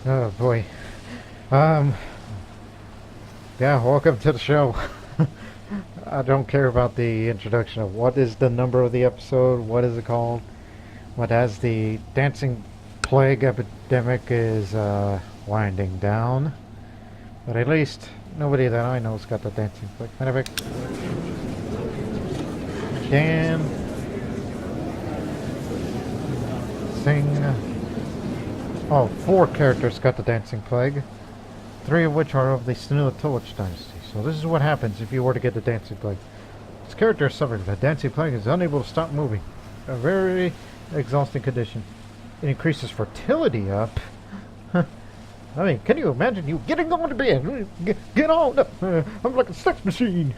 Oh boy. Um, yeah, welcome to the show. I don't care about the introduction of what is the number of the episode, what is it called, but as the dancing plague epidemic is winding down, but at least nobody that I know's got the dancing plague epidemic. Can sing. Oh, 4 characters got the dancing plague. 3 of which are of the Senulatovic dynasty. So this is what happens if you were to get the dancing plague. This character suffered the dancing plague and is unable to stop moving. A very exhausting condition. It increases fertility up. I mean, can you imagine you getting on to bed? Get on up. I'm like a sex machine.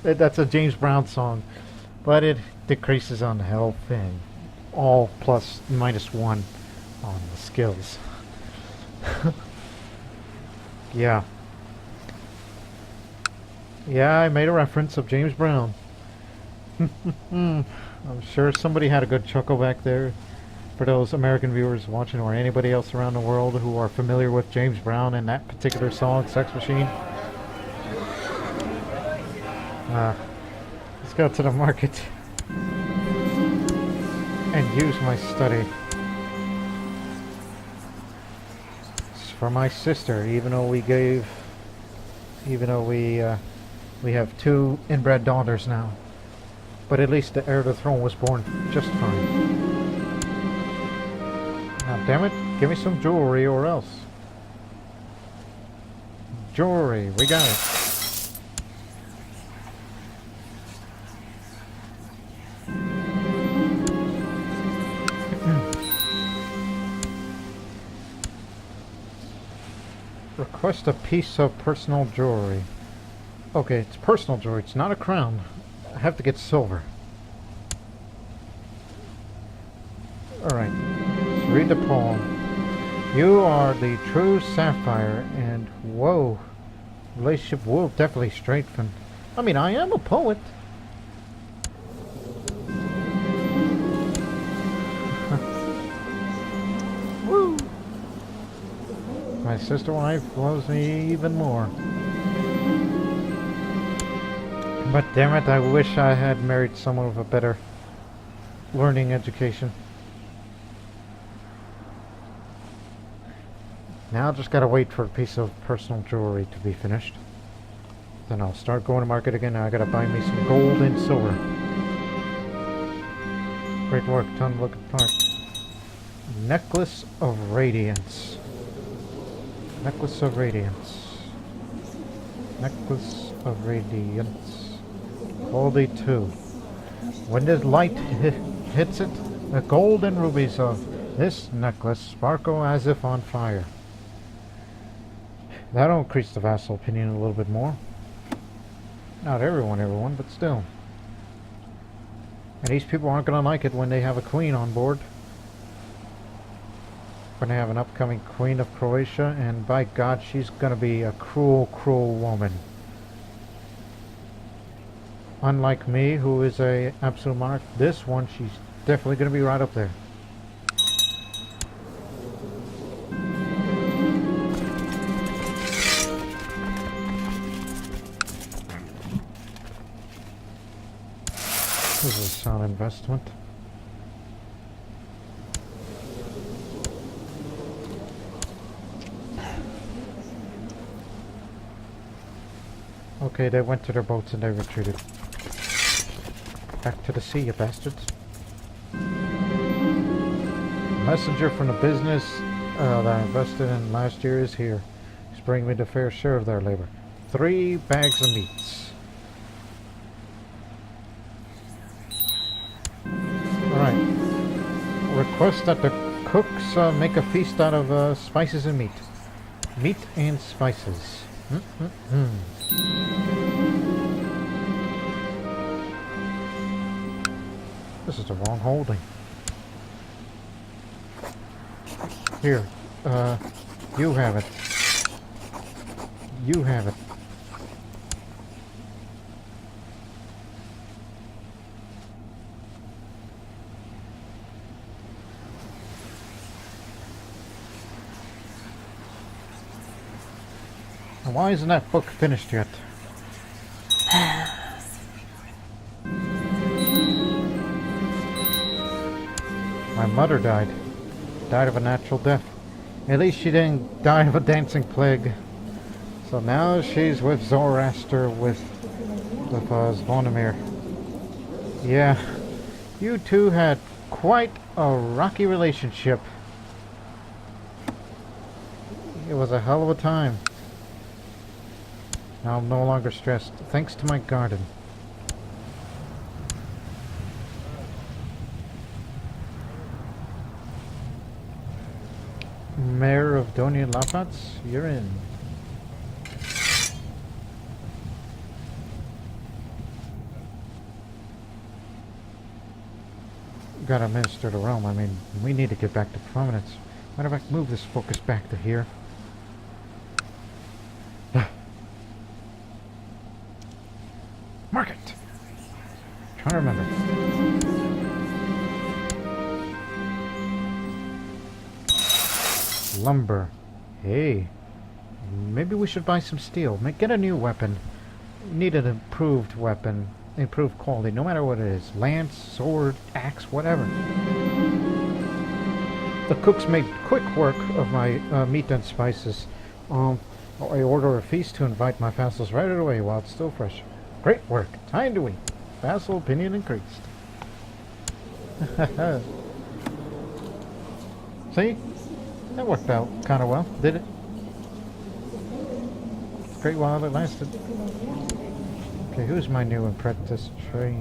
That's a James Brown song. But it decreases on health and all plus -1 on the skills. Yeah. Yeah, I made a reference of James Brown. I'm sure somebody had a good chuckle back there. For those American viewers watching or anybody else around the world who are familiar with James Brown and that particular song, Sex Machine. Let's go to the market and use my study. It's for my sister, even though we have 2 inbred daughters now. But at least the heir to the throne was born just fine. Now, damn it, give me some jewelry or else. Jewelry, we got it. Request a piece of personal jewelry. Okay, it's personal jewelry, it's not a crown. I have to get silver. Alright, let's read the poem. You are the true sapphire, and whoa, relationship will definitely strengthen. I mean, I am a poet. Woo! My sister wife loves me even more. But damn it, I wish I had married someone with a better learning education. Now I just gotta wait for a piece of personal jewelry to be finished. Then I'll start going to market again. Now I gotta buy me some gold and silver. Great work, ton of looking part. Necklace of Radiance. Necklace of Radiance. Necklace of Radiance. Quality 2. When the light hits it, the gold and rubies of this necklace sparkle as if on fire. That'll increase the vassal opinion a little bit more. Not everyone, but still. And these people aren't going to like it when they have a queen on board. When they have an upcoming queen of Croatia, and by God, she's going to be a cruel, cruel woman. Unlike me, who is a absolute monarch, this one, she's definitely going to be right up there. This is a sound investment. Okay, they went to their boats and they retreated. Back to the sea, you bastards. A messenger from the business that I invested in last year is here. He's bringing me the fair share of their labor. 3 bags of meats. Alright. Request that the cooks make a feast out of spices and meat. Meat and spices. This is the wrong holding. Here, you have it. You have it. And why isn't that book finished yet? My mother died. Died of a natural death. At least she didn't die of a dancing plague. So now she's with Zoroaster with Zvonimir. Yeah, you two had quite a rocky relationship. It was a hell of a time. Now I'm no longer stressed, thanks to my garden. Mayor of Donian Lafats, you're in. Gotta minister to Rome. I mean, we need to get back to prominence. Matter of fact, move this focus back to here. Market! Trying to remember. Lumber. Hey. Maybe we should buy some steel. Get a new weapon. Need an improved weapon. Improved quality, no matter what it is. Lance, sword, axe, whatever. The cooks made quick work of my meat and spices. I order a feast to invite my vassals right away while it's still fresh. Great work. Time to eat. Vassal opinion increased. See? That worked out kind of well, did it? Great while it lasted. Okay, who's my new apprentice tree?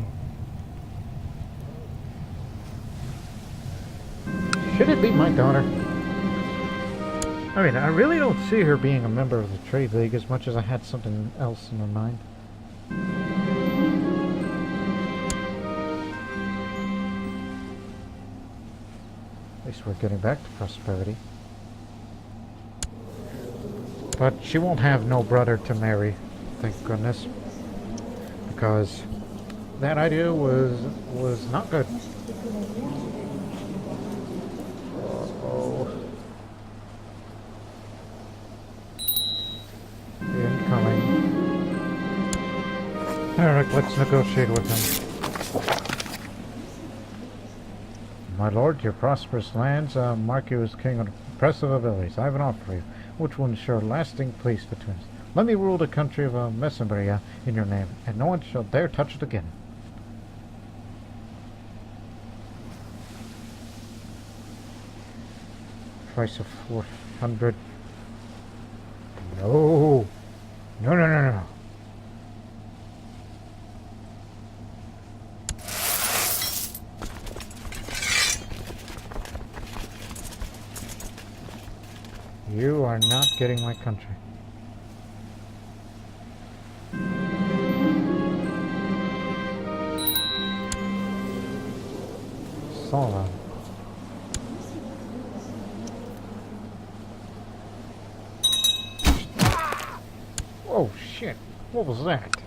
Should it be my daughter? I mean, I really don't see her being a member of the Trade League as much as I had something else in my mind. At least we're getting back to prosperity. But she won't have no brother to marry, thank goodness. Because that idea was not good. Uh-oh. Incoming. Alright, let's negotiate with him. My lord, your prosperous lands mark you as king of impressive abilities. I have an offer for you, which will ensure lasting peace between us. Let me rule the country of Mesembria in your name, and no one shall dare touch it again. Price of 400. No. No, no, no, no. You are not getting my country. Sala. Oh shit, what was that?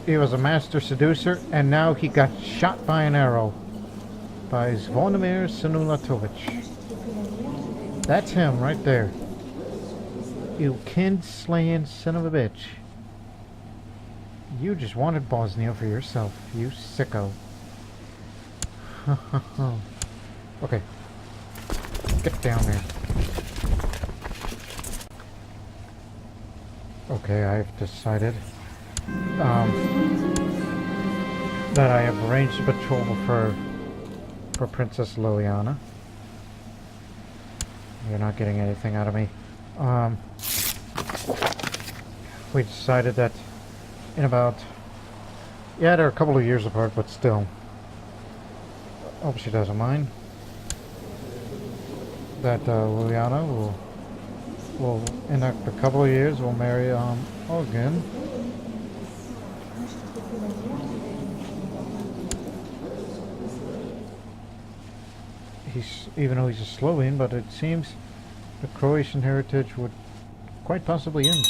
He was a master seducer, and now he got shot by an arrow. By Zvonimir Senulatovic. That's him right there. You kin-slaying son of a bitch. You just wanted Bosnia for yourself, you sicko. Okay. Get down there. Okay, I've decided that I have arranged a patrol for Princess Liliana. You're not getting anything out of me. We decided that in about... Yeah, they're a couple of years apart, but still. Hope she doesn't mind. That Liliana will in a couple of years, will marry Ogun. Even though he's a Slovene, but it seems the Croatian heritage would quite possibly end.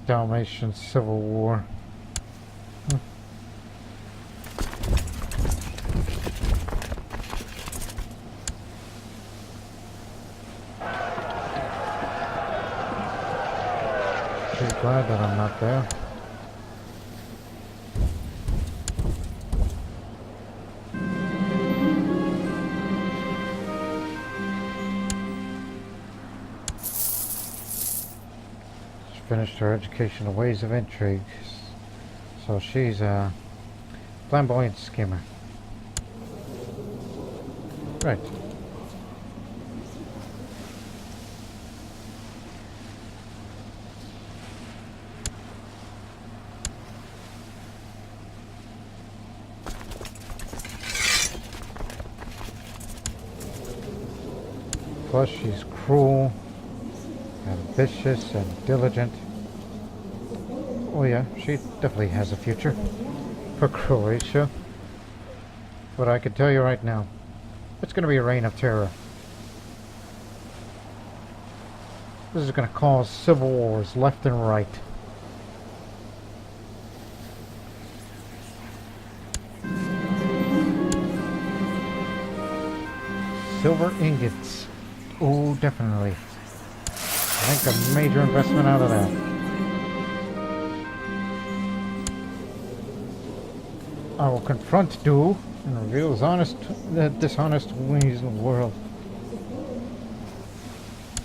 Dalmatian Civil War. Pretty glad that I'm not there. Finished her education of ways of intrigue, so she's a flamboyant schemer. Right. Plus she's cruel, ambitious, and diligent. Oh yeah, she definitely has a future for Croatia. But I can tell you right now, it's going to be a reign of terror. This is going to cause civil wars left and right. Silver ingots. Oh, definitely. I think a major investment out of that. I will confront Du and reveal his dishonest ways in the world.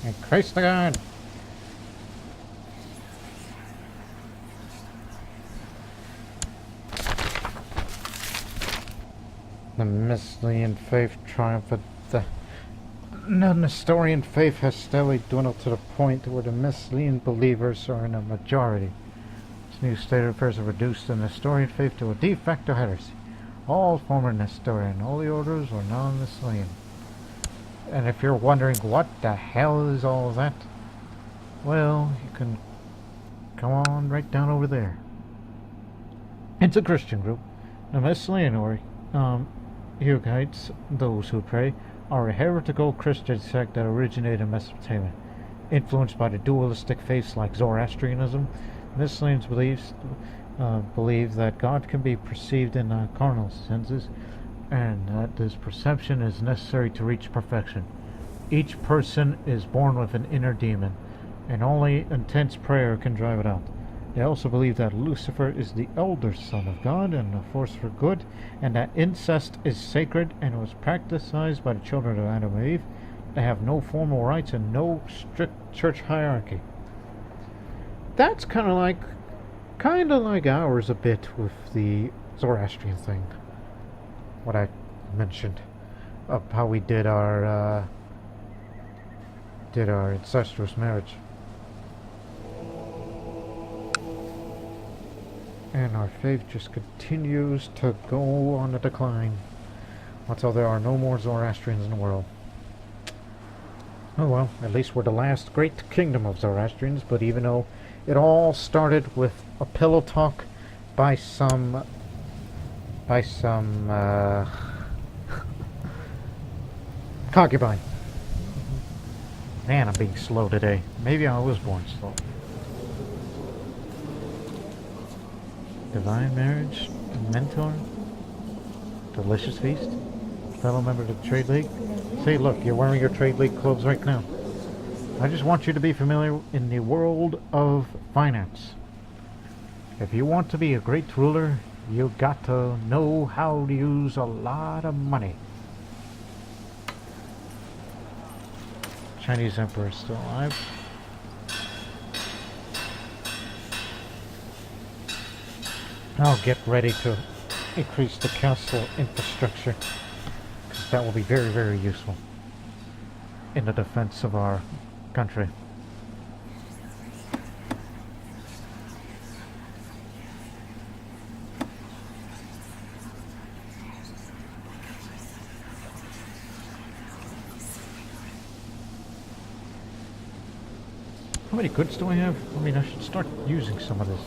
And Christ the God! The Nestorian faith triumphed. The Nestorian faith has steadily dwindled to the point where the Nestorian believers are in a majority. This new state of affairs have reduced the Nestorian faith to a de facto heresy. All former Nestorian holy orders are non-Nestorian. And if you're wondering what the hell is all that, well, you can come on right down over there. It's a Christian group. The Nestorian Huguenots, those who pray, are a heretical Christian sect that originated in Mesopotamia. Influenced by the dualistic faiths like Zoroastrianism, Nestorians believe that God can be perceived in carnal senses, and that this perception is necessary to reach perfection. Each person is born with an inner demon, and only intense prayer can drive it out. They also believe that Lucifer is the elder son of God and a force for good, and that incest is sacred and was practiced by the children of Adam and Eve. They have no formal rights and no strict church hierarchy. That's kind of like ours a bit with the Zoroastrian thing. What I mentioned of how we did our incestuous marriage. And our faith just continues to go on the decline until there are no more Zoroastrians in the world. Oh well, at least we're the last great kingdom of Zoroastrians, but even though it all started with a pillow talk by some concubine. Man, I'm being slow today. Maybe I was born slow. Divine marriage, mentor, delicious feast, fellow member of the Trade League. Say, look, you're wearing your Trade League clothes right now. I just want you to be familiar in the world of finance. If you want to be a great ruler, you got to know how to use a lot of money. Chinese emperor is still alive. I'll get ready to increase the castle infrastructure, because that will be very, very useful in the defense of our country. How many goods do I have? I mean, I should start using some of this.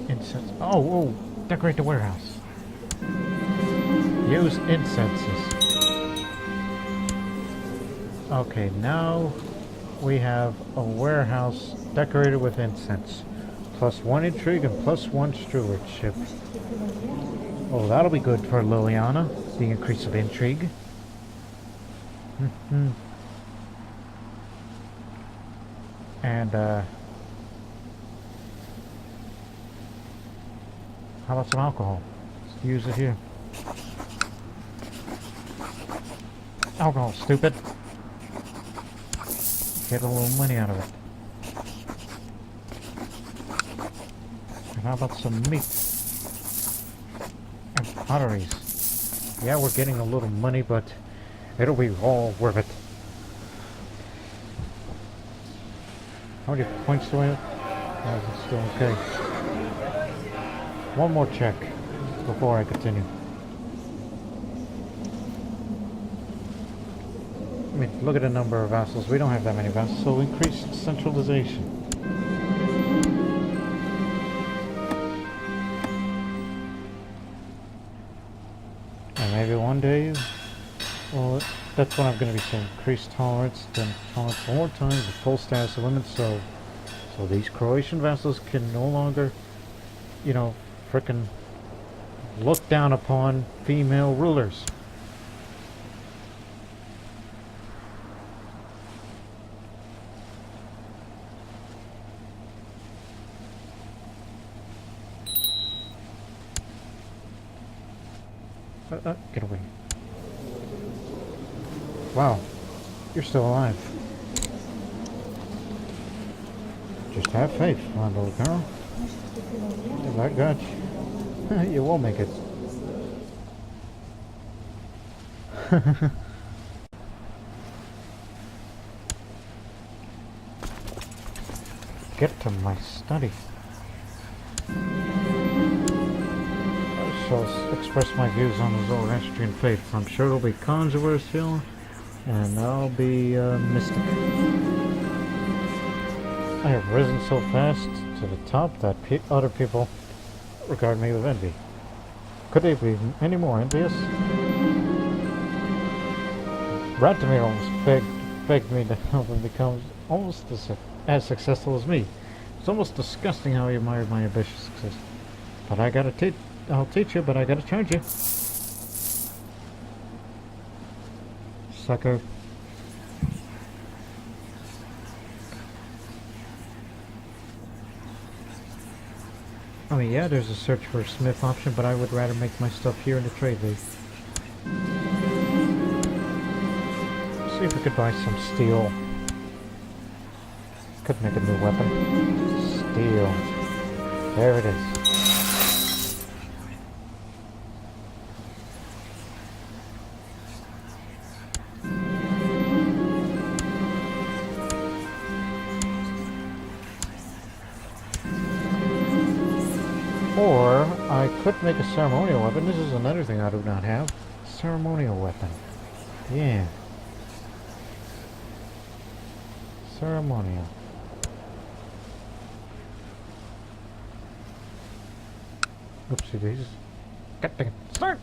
Incense. Oh, decorate the warehouse. Use incenses. Okay, now we have a warehouse decorated with incense. +1 intrigue and +1 stewardship. Oh, that'll be good for Liliana, the increase of intrigue. And, how about some alcohol? Let's use it here. Alcohol, stupid. Get a little money out of it. And how about some meat? And potteries. Yeah, we're getting a little money, but it'll be all worth it. How many points do I have? Oh, it's still okay. One more check before I continue. I mean, look at the number of vassals. We don't have that many vassals, so increased centralization. And maybe one day, well, that's what I'm going to be saying. Increased tolerance, then tolerance one more time, the full status limit, so these Croatian vassals can no longer, you know, frickin' look down upon female rulers. Get away. Wow, you're still alive. Just have faith, my little girl. If I got you, you will make it. Get to my study. I shall express my views on the Zoroastrian faith. I'm sure it'll be controversial, and I'll be mystic. I have risen so fast to the top that other people regard me with envy. Could they be any more envious? Radomir almost begged me to help him become almost as successful as me. It's almost disgusting how he admired my ambitious success. But I gotta I'll teach you, but I gotta charge you. Sucker. I mean, yeah, there's a search for a smith option, but I would rather make my stuff here in the trade league. See if we could buy some steel. Could make a new weapon. Steel. There it is. Or I could make a ceremonial weapon. This is another thing I do not have. Ceremonial weapon. Yeah. Ceremonial. Oopsie daisies. God dang it. Start!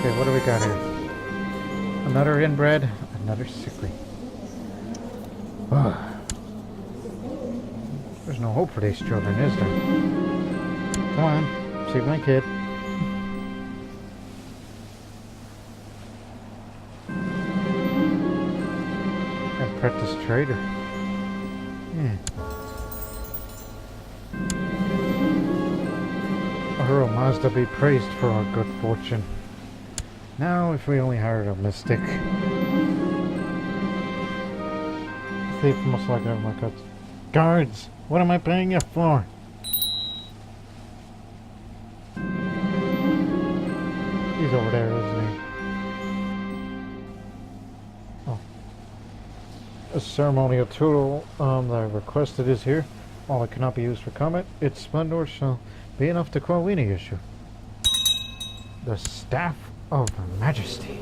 Okay, what do we got here? Another inbred, another sickly. There's no hope for these children, is there? Come on, see my kid. Apprentice trader. Yeah. Ahura Mazda be praised for our good fortune. Now, if we only hired a mystic. Thief most likely have my cuts. Guards! What am I paying you for? He's over there, isn't he? Oh. A ceremonial tool that I requested is here. While it cannot be used for combat, its splendor shall be enough to quell any issue. The Staff of Majesty.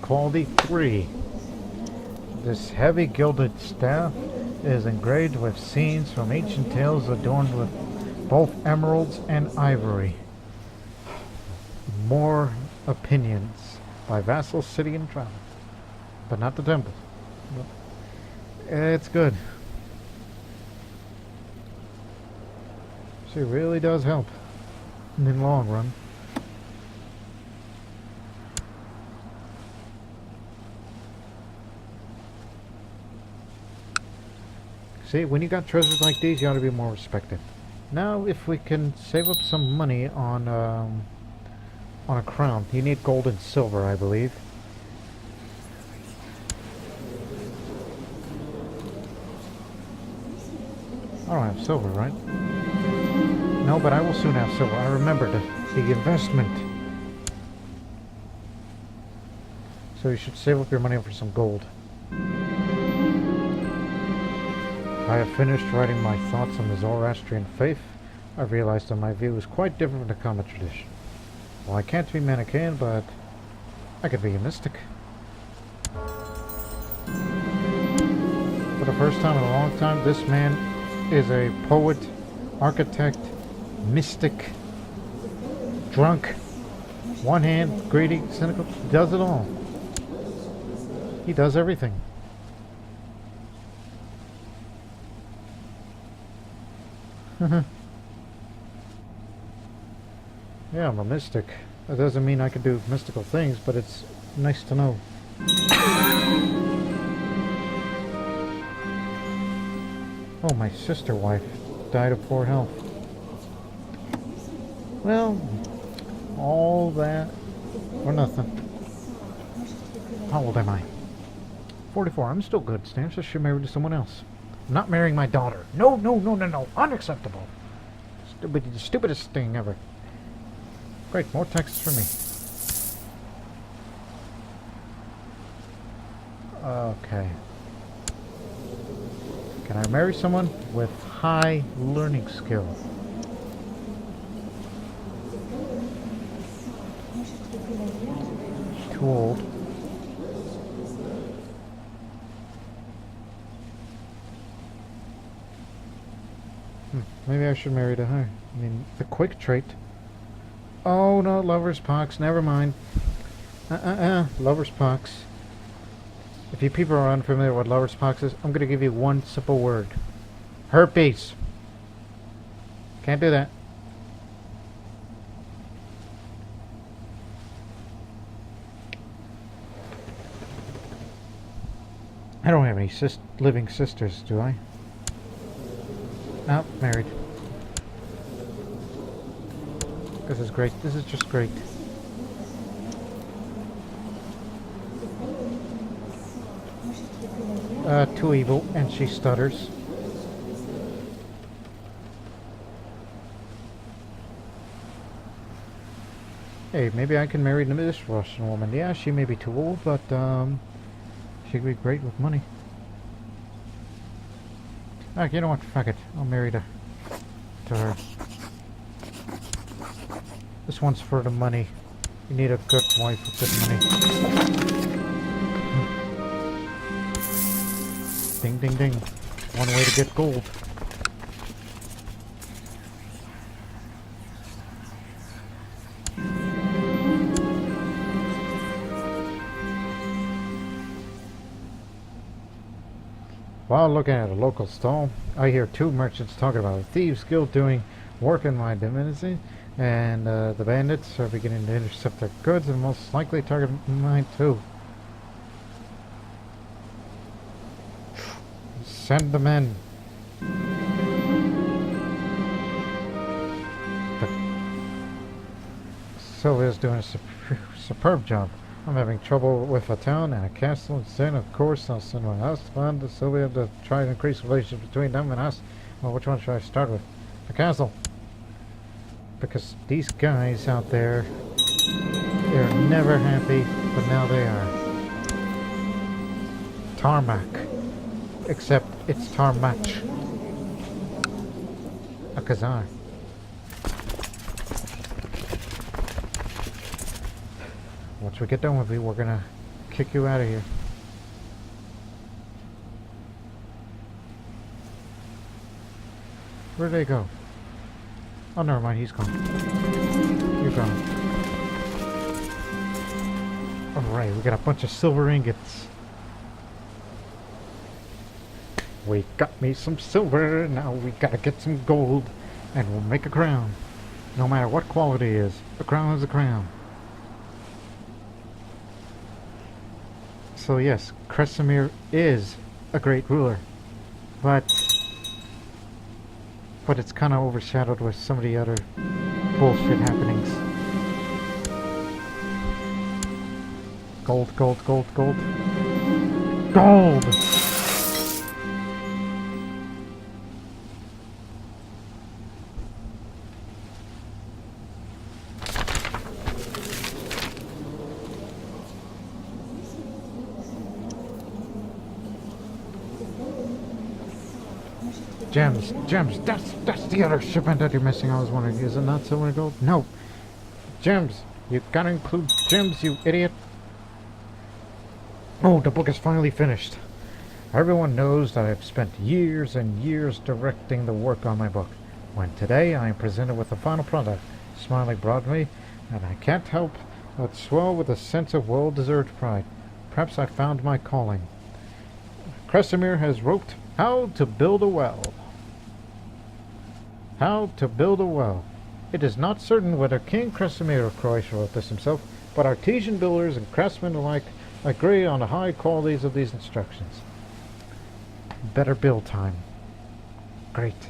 Quality 3. This heavy gilded staff is engraved with scenes from ancient tales adorned with both emeralds and ivory. More opinions by Vassal City and Travel. but not the temple. It's good. She really does help in the long run. See, when you got treasures like these, you ought to be more respected. Now, if we can save up some money on a crown, you need gold and silver, I believe. I don't have silver, right? No, but I will soon have silver. I remembered the investment. So you should save up your money for some gold. I have finished writing my thoughts on the Zoroastrian faith. I realized that my view is quite different from the common tradition. Well, I can't be Manichaean, but I could be a mystic. For the first time in a long time, this man is a poet, architect, mystic, drunk, one hand, greedy, cynical. He does it all. He does everything. Yeah, I'm a mystic. That doesn't mean I can do mystical things, but it's nice to know. Oh, my sister wife died of poor health. Well, all that or nothing. How old am I? 44. I'm still good, Stamps. I should marry to someone else. I'm not marrying my daughter. No, no, no, no, no. Unacceptable. The stupidest thing ever. Great, more texts for me. Okay. Can I marry someone with high learning skill? Too old. Maybe I should marry to her. I mean, the quick trait. Oh no, lover's pox. Never mind. Lover's pox. If you people are unfamiliar with lover's pox is, I'm going to give you one simple word. Herpes. Can't do that. I don't have any living sisters, do I? No, married. This is great. This is just great. Too evil, and she stutters. Hey, maybe I can marry this Russian woman. Yeah, she may be too old, but she could be great with money. You know what? Fuck it. I'll marry to her. This one's for the money. You need a good wife with good money. Ding, ding, ding. One way to get gold. While looking at a local stall, I hear two merchants talking about a thieves' guild doing work in my divinity, and the bandits are beginning to intercept their goods and most likely target mine too. Send the men. But Sylvia's doing a superb job. I'm having trouble with a town and a castle, and then of course I'll send my husband to Sylvia to try to increase relations between them and us. Well, which one should I start with? The castle. Because these guys out there, they're never happy, but now they are. Tarmac. Except it's Tarmac. A Khazar. Once we get done with you, we're gonna kick you out of here. Where'd they go? Oh, never mind, he's gone. You're gone. Alright, we got a bunch of silver ingots. We got me some silver, now we gotta get some gold, and we'll make a crown. No matter what quality it is, a crown is a crown. So yes, Kresimir is a great ruler, but it's kind of overshadowed with some of the other bullshit happenings. Gold, gold, gold, gold. Gold! Gems, gems, that's the other shipment that you're missing. I was wondering, is it not silver and gold? No. Gems. You gotta include gems, you idiot. Oh, the book is finally finished. Everyone knows that I've spent years and years directing the work on my book. When today I am presented with the final product, smiling broadly, and I can't help but swell with a sense of well-deserved pride. Perhaps I found my calling. Kresimir has wrote How to Build a Well. How to Build a Well. It is not certain whether King Kresimir of Croatia wrote this himself, but artisan builders and craftsmen alike agree on the high qualities of these instructions. Better build time. Great.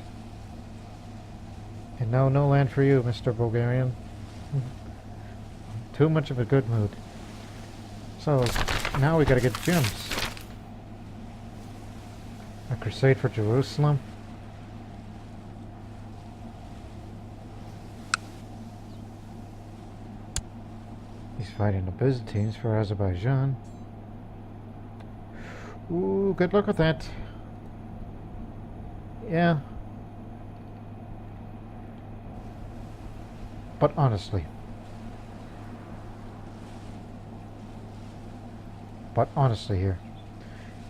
And no land for you, Mr. Bulgarian. Too much of a good mood. So, now we gotta get gems. A crusade for Jerusalem. He's fighting the Byzantines for Azerbaijan. Ooh, good luck with that. Yeah. But honestly. Here.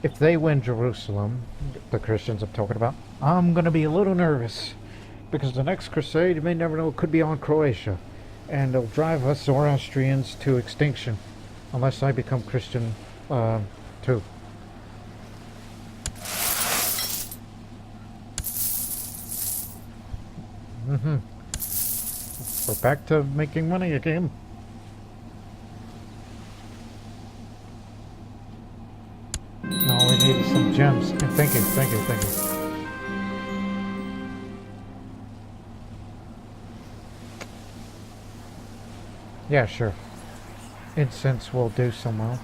If they win Jerusalem, the Christians I'm talking about, I'm going to be a little nervous. Because the next crusade, you may never know, could be on Croatia. And it'll drive us Zoroastrians to extinction. Unless I become Christian, too. We're back to making money again. No, we need some gems. And thank you. Yeah, sure. Incense will do some well.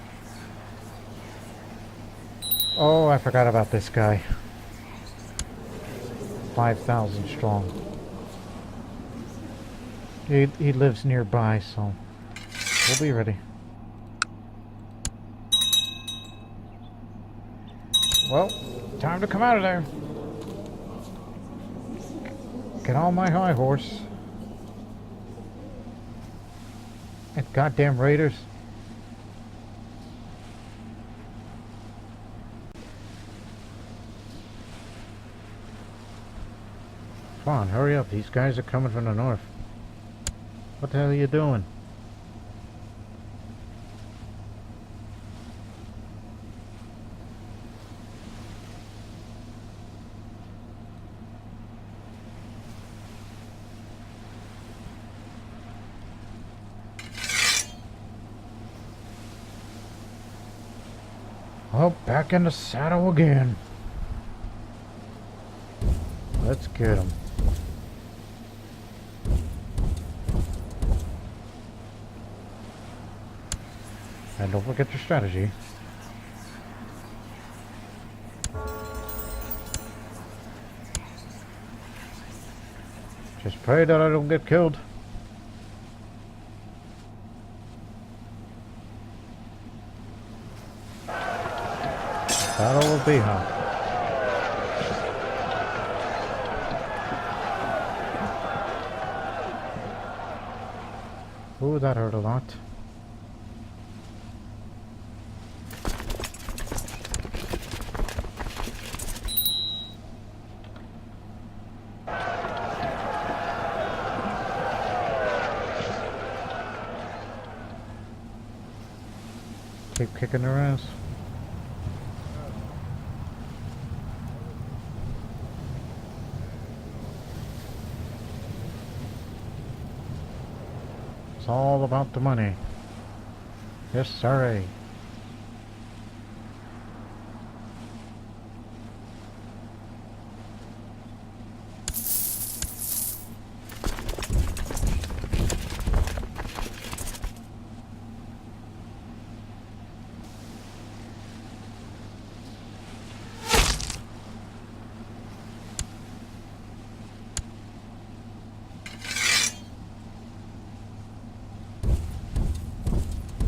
Oh, I forgot about this guy. 5,000 strong. He lives nearby, so we'll be ready. Well, time to come out of there. Get on my high horse. And goddamn raiders. Come on, hurry up. These guys are coming from the north. What the hell are you doing? Oh, back in the saddle again. Let's get him. And don't forget your strategy. Just pray that I don't get killed. Battle will be hot. Ooh, that hurt a lot. Keep kicking their ass. all about the money. Yes, sorry.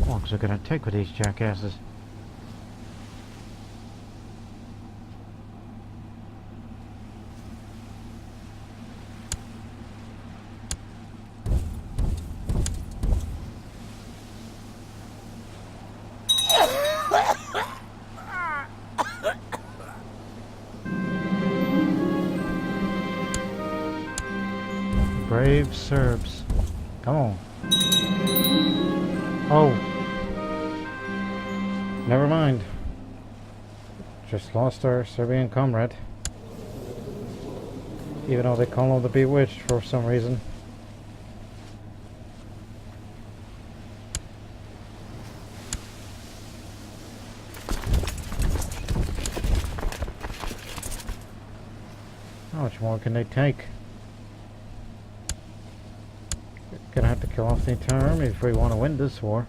How long's it gonna take with these jackasses? Brave Serbs. Come on. Oh. Never mind. Just lost our Serbian comrade. Even though they call him the Bewitched for some reason. How much more can they take? Gonna have to kill off the entire army if we want to win this war.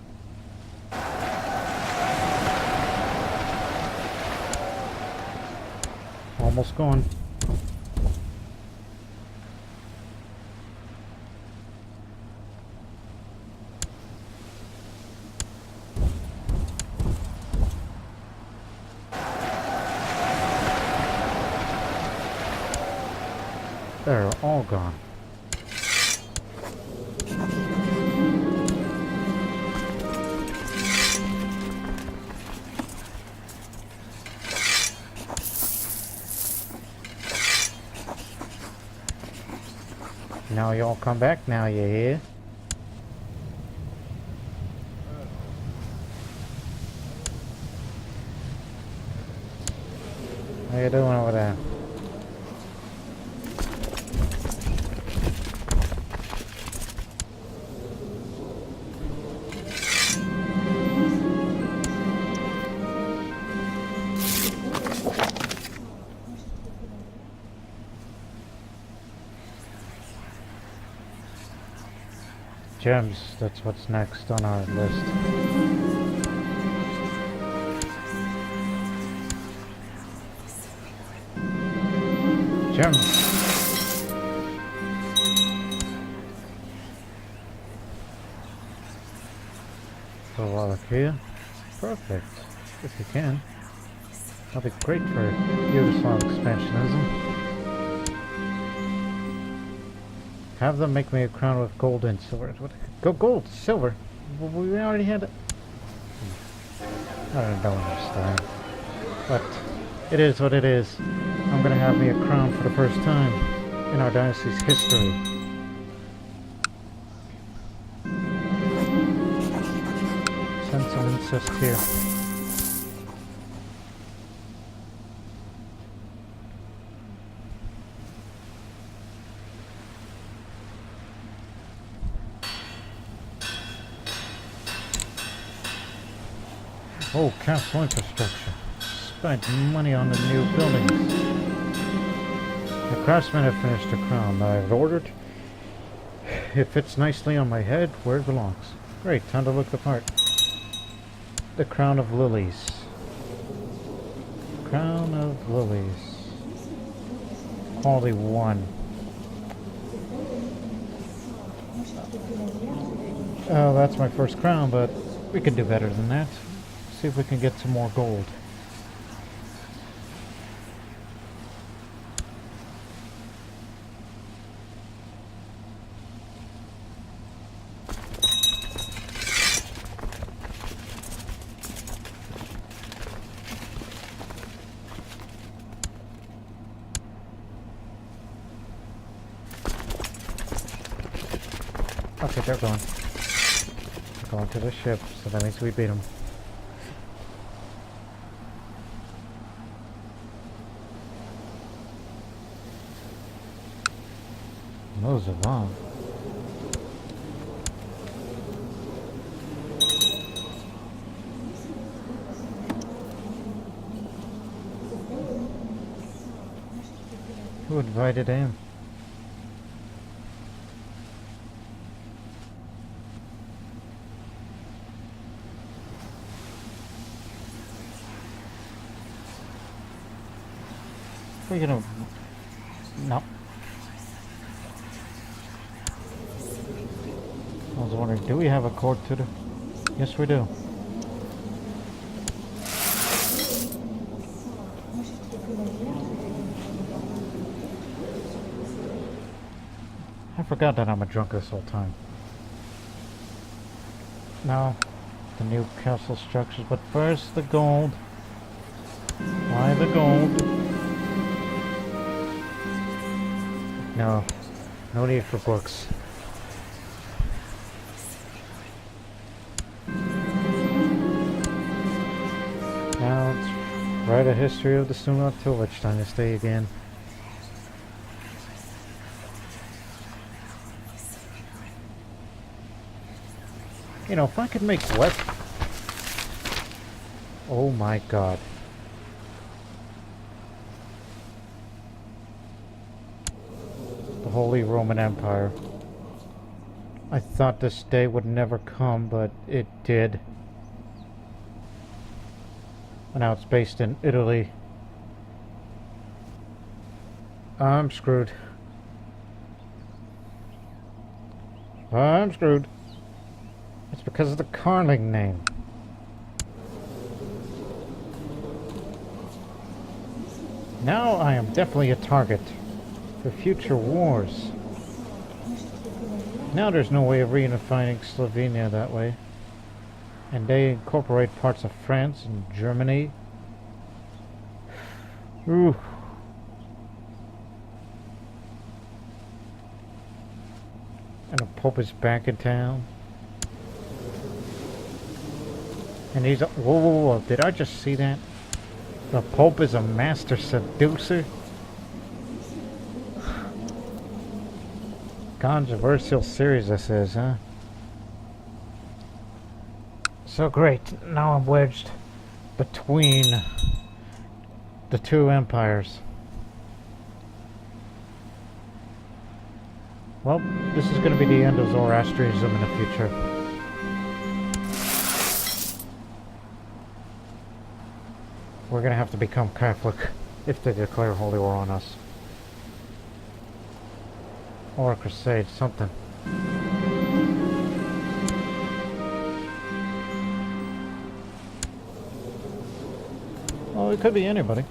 Almost gone. They're all gone. Now y'all come back now, you hear? How you doing over there? Gems, that's what's next on our list. Gems. So while here, perfect. If you can, that'll be great for Yugoslav expansionism. Have them make me a crown with gold and silver. What? Go gold, silver. We already had it. I don't understand. But it is what it is. I'm gonna have me a crown for the first time in our dynasty's history. Send some incest here. Oh, castle infrastructure. Spent money on the new buildings. The craftsmen have finished the crown that I've ordered. It fits nicely on my head where it belongs. Great, time to look the part. The crown of lilies. Crown of lilies. Quality 1. Oh, that's my first crown, but we can do better than that. See if we can get some more gold. Okay, they're gone. They're going to the ship, so that means we beat them. Those are long. Who invited him? We're gonna... No. I was wondering, do we have a cord to the... Yes, we do. I forgot that I'm a drunk this whole time. Now, the new castle structures, but first the gold. Why the gold? No, no need for books. Now let's write a history of the Senulatovic dynasty again. You know, if I could make weapons... Oh my god. The Holy Roman Empire. I thought this day would never come, but it did. And now it's based in Italy. I'm screwed. I'm screwed. It's because of the Carling name. Now I am definitely a target for future wars. Now there's no way of reunifying Slovenia that way. And they incorporate parts of France and Germany. Ooh. And the Pope is back in town. And he's... Whoa, whoa, whoa. Did I just see that? The Pope is a master seducer? Controversial series this is, huh? So great. Now I'm wedged between the two empires. Well, this is going to be the end of Zoroastrianism in the future. We're going to have to become Catholic if they declare holy war on us. Or a Crusade, something. Oh, it could be anybody.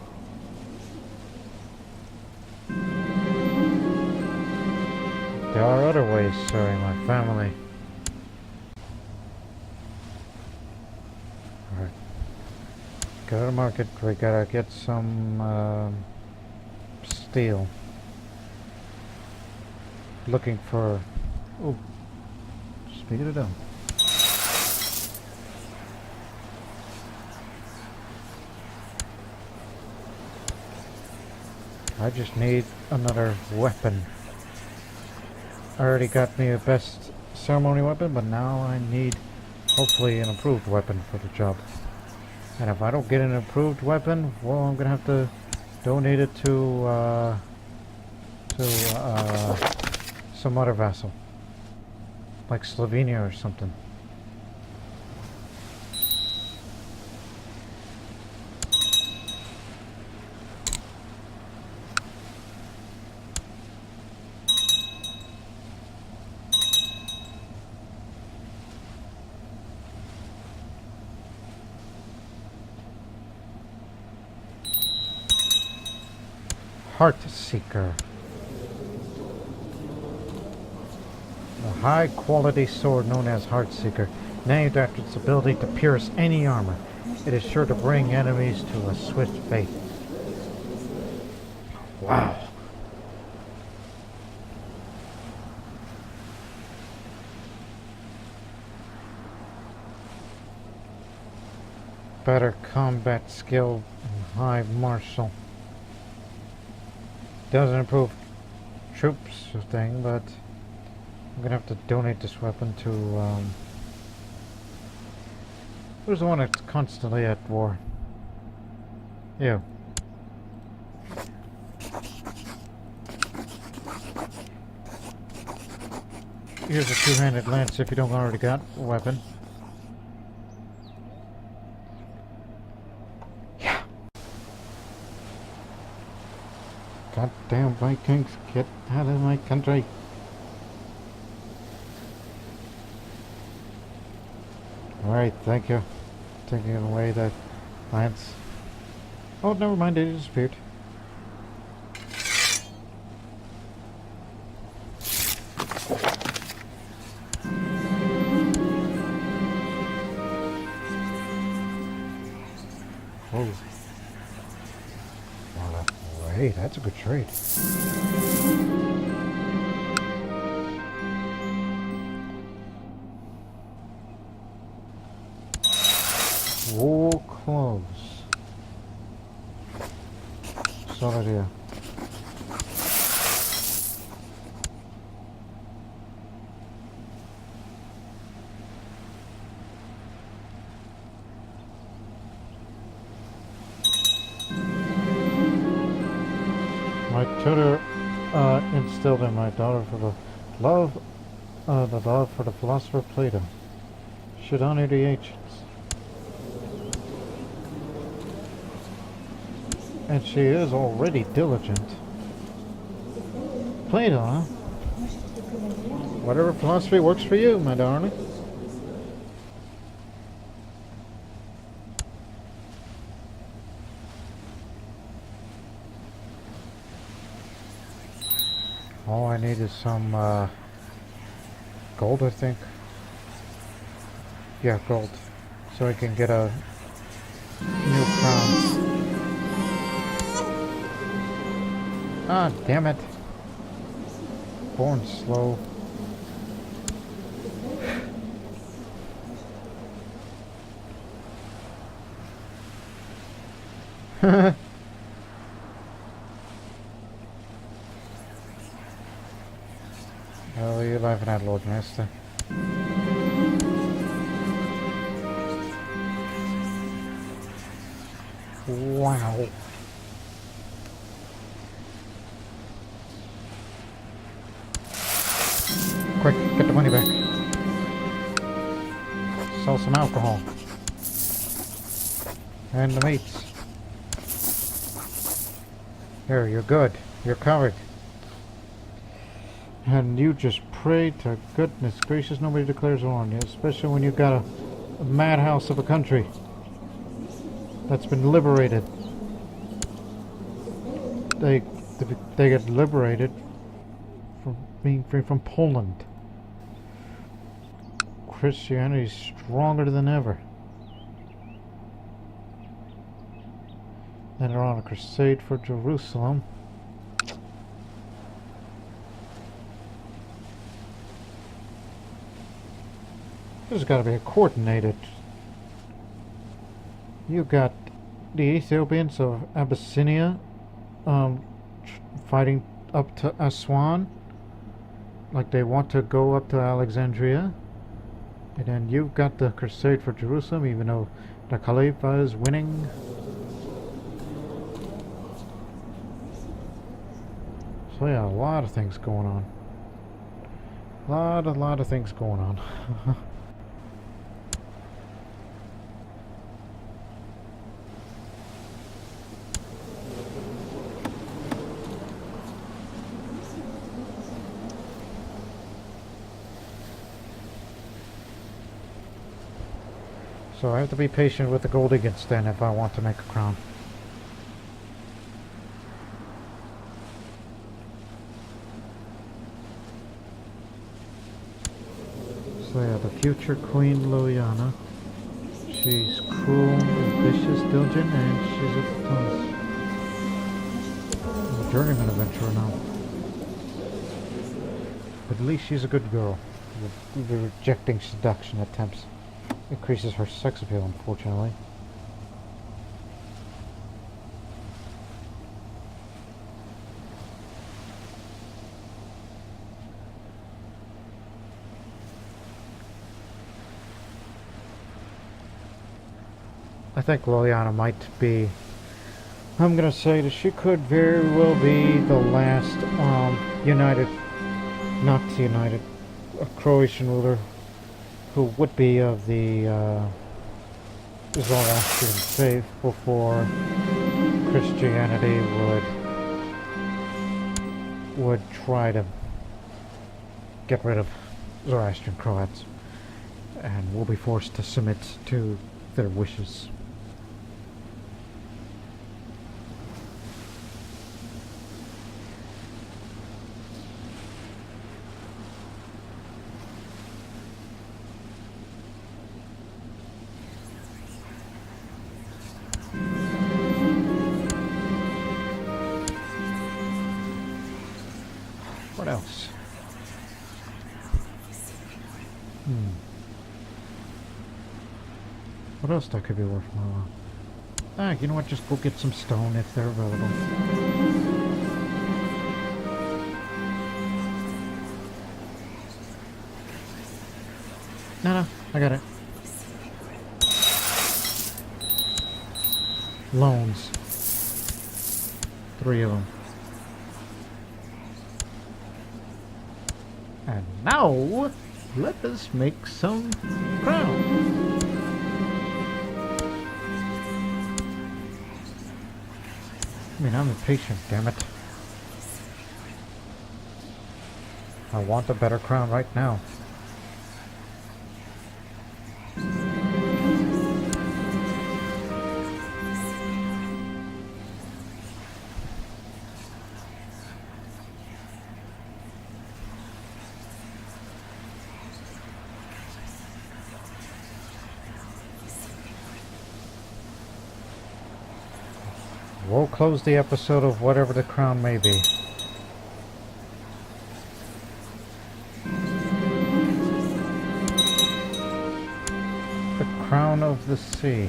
There are other ways, sorry, my family. Alright. Go to the market, we gotta get some steel. Looking for... Oh, speaking of them. I just need another weapon. I already got me a best ceremony weapon, but now I need hopefully an improved weapon for the job. And if I don't get an improved weapon, well, I'm gonna have to donate it to some other vassal, like Slovenia or something. Heart Seeker. A high-quality sword known as Heart Seeker, named after its ability to pierce any armor. It is sure to bring enemies to a swift fate. Wow. Better combat skill and high martial. Doesn't improve troops thing, but I'm gonna have to donate this weapon to who's the one that's constantly at war? You. Here's a two-handed lance if you don't already got a weapon. Yeah. Goddamn Vikings, get out of my country. Alright, thank you. Taking away that lance. Oh, never mind, it disappeared. Oh. Well, hey, that's a good trade. Wool clothes. Solid here. My tutor instilled in my daughter for the love for the philosopher Plato. Should honor the ancients. And she is already diligent. Plato, huh? Whatever philosophy works for you, my darling. All I need is some gold, I think. Yeah, gold. So I can get a new crown. Ah, damn it. Born slow. Oh, you're laughing at Lord Master. Wow. Quick, get the money back. Sell some alcohol. And the meats. Here, you're good. You're covered. And you just pray to goodness gracious nobody declares war on you, especially when you've got a madhouse of a country that's been liberated. They get liberated from being free from Poland. Christianity's stronger than ever. And they're on a crusade for Jerusalem. There's got to be a coordinated. You got the Ethiopians of Abyssinia fighting up to Aswan, like they want to go up to Alexandria. And then you've got the crusade for Jerusalem, even though the Khalifa is winning. So yeah, a lot of things going on. A lot of things going on. So I have to be patient with the gold ingots then if I want to make a crown. So yeah, the future Queen Liliana. She's cruel, ambitious, diligent, and she's a journeyman adventurer now. But at least she's a good girl. The rejecting seduction attempts increases her sex appeal, unfortunately. I think Liliana might be, I'm gonna say that she could very well be the last a Croatian ruler who would be of the Zoroastrian faith before Christianity would try to get rid of Zoroastrian Croats, and will be forced to submit to their wishes. What else? What else that could be worth my while? Ah, you know what? Just go get some stone if they're available. No, I got it. Loans. 3 of them. And now, let us make some crown. I mean, I'm impatient, damn it. I want a better crown right now. We'll close the episode of whatever the crown may be. The Crown of the Sea.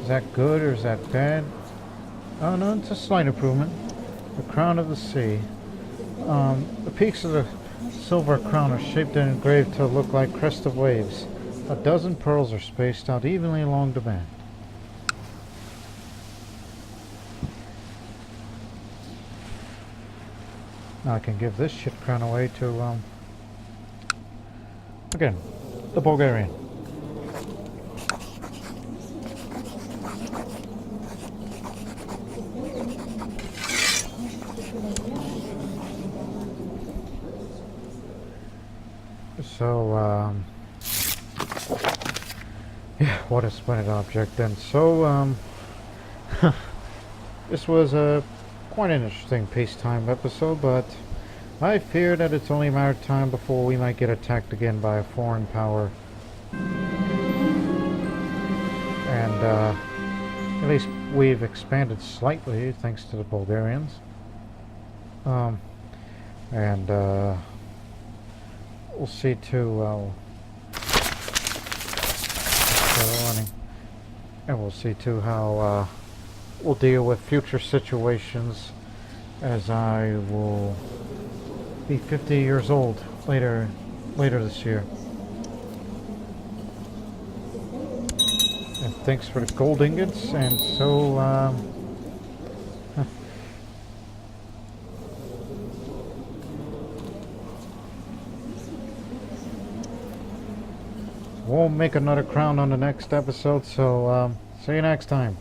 Is that good or is that bad? Oh no, it's a slight improvement. The Crown of the Sea. The peaks of the silver crown are shaped and engraved to look like crest of waves. A dozen pearls are spaced out evenly along the band. Now I can give this shit crown away to, again, the Bulgarian. So, yeah, what a splendid object. And so, this was a quite an interesting peacetime episode, but I fear that it's only a matter of time before we might get attacked again by a foreign power. And at least we've expanded slightly thanks to the Bulgarians. And we'll see too. And we'll see too how we'll deal with future situations, as I will be 50 years old later this year. And thanks for the gold ingots. And so we'll make another crown on the next episode, so see you next time.